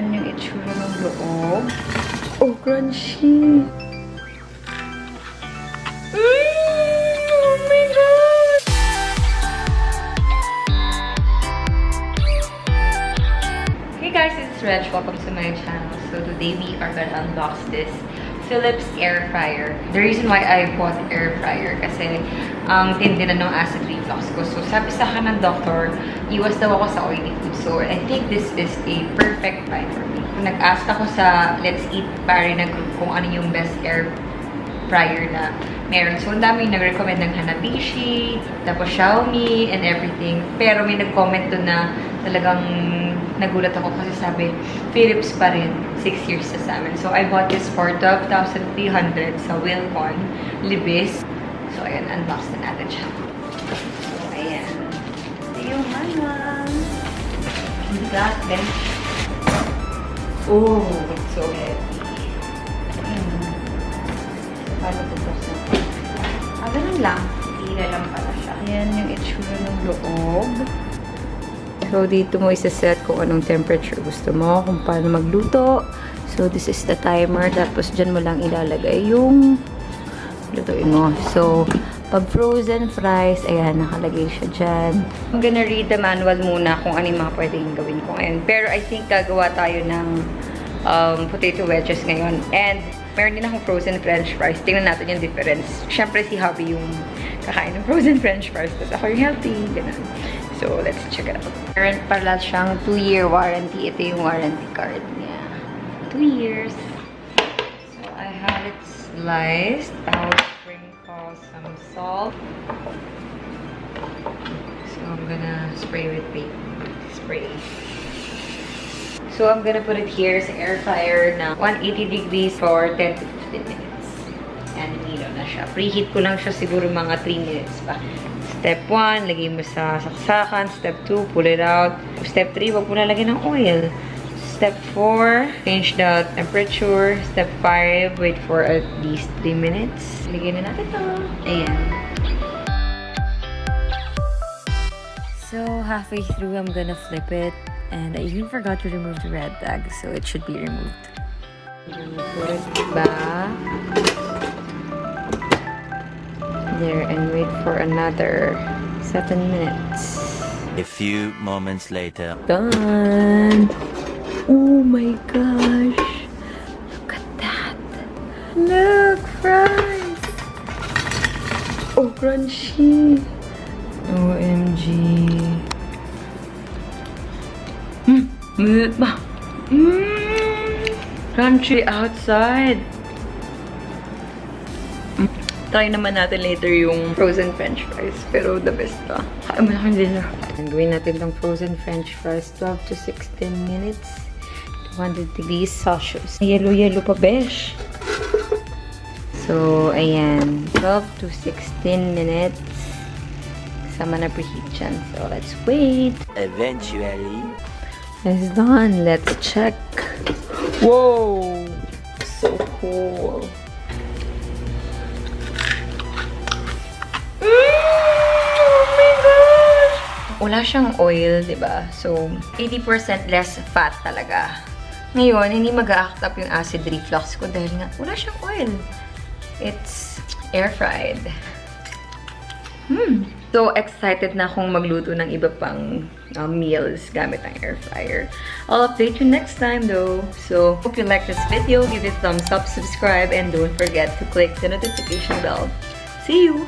Ayan yung itsura ng loob. Oh, crunchy! Oh my God! Hey guys, it's Reg. Welcome to my channel. So today we are gonna unbox this Philips air fryer. The reason why I bought air fryer kasi tindi na ng acid reflux ko. So sabi sa akin ng doctor, iwas daw ako sa oily food. So I think this is a perfect buy for me. Nag-ask ako sa Let's Eat Pare na group kung ano yung best air fryer na meron. So ang dami nag-recommend ng Hanabishi, tapos Xiaomi, and everything. Pero may nag-comment doon na talagang nagulat ako kasi sabi, Philips pa rin, 6 years sa amin. So, I bought this for 12,300 sa Wilcon, Libis. So, ayan, unbox na natin siya. So, ayan. Ito yung manual. We got them. Oh, it's so heavy. Paano ito sa? Ganun lang. Tira lang pala siya. Ayan yung itsura ng loob. So, dito mo isa-set kung anong temperature gusto mo, kung paano magluto. So, this is the timer. Tapos, dyan mo lang ilalagay yung lutuin mo. So, pag frozen fries, ayan, nakalagay siya dyan. I'm gonna read the manual muna kung ano yung mga pwedeng gawin ko ngayon. Pero, I think gagawa tayo ng potato wedges ngayon. And, meron din akong frozen french fries. Tingnan natin yung difference. Siyempre, si Hubby yung kakain ng frozen french fries. Tapos ako yung healthy. Ganun. So, let's check it out. Meron pala siyang 2-year warranty. Ito yung warranty card niya. 2 years. So, I have it sliced. I'll sprinkle some salt. So, I'm gonna spray with spray. So, I'm gonna put it here sa air fryer na 180 degrees for 10 to 15 minutes. And hilo na siya. Preheat ko lang siya siguro mga 3 minutes pa. Step 1, lagay mo sa saksakan. Step 2, pull it out. Step 3, wag mo na lagyan ng oil. Step 4, change the temperature. Step 5, wait for at least 3 minutes. Lagyan na natin ito. Ayan. So, halfway through, I'm gonna flip it. And I even forgot to remove the red tag, so it should be removed. I'm gonna put it back. There and wait for another 7 minutes. A few moments later. Done! Oh my gosh! Look at that! Look! Fries! Oh, crunchy! OMG! Minute ba? Crunchy outside! Try naman natin later yung frozen french fries. Pero the best pa. Kaya mo na kang dinner. And gawin natin itong frozen french fries. 12 to 16 minutes. 200 degrees Celsius. Yellow-yellow pa, besh. So, ayan. 12 to 16 minutes. Kasama na preheat dyan. So, let's wait. Eventually. It's done. Let's check. Whoa! So cool. Wala siyang oil, diba? So, 80% less fat talaga. Ngayon, hindi mag-a-act up yung acid reflux ko dahil nga wala siyang oil. It's air-fried. So, excited na akong magluto ng iba pang meals gamit ang air fryer. I'll update you next time though. So, hope you like this video. Give it a thumbs up, subscribe, and don't forget to click the notification bell. See you!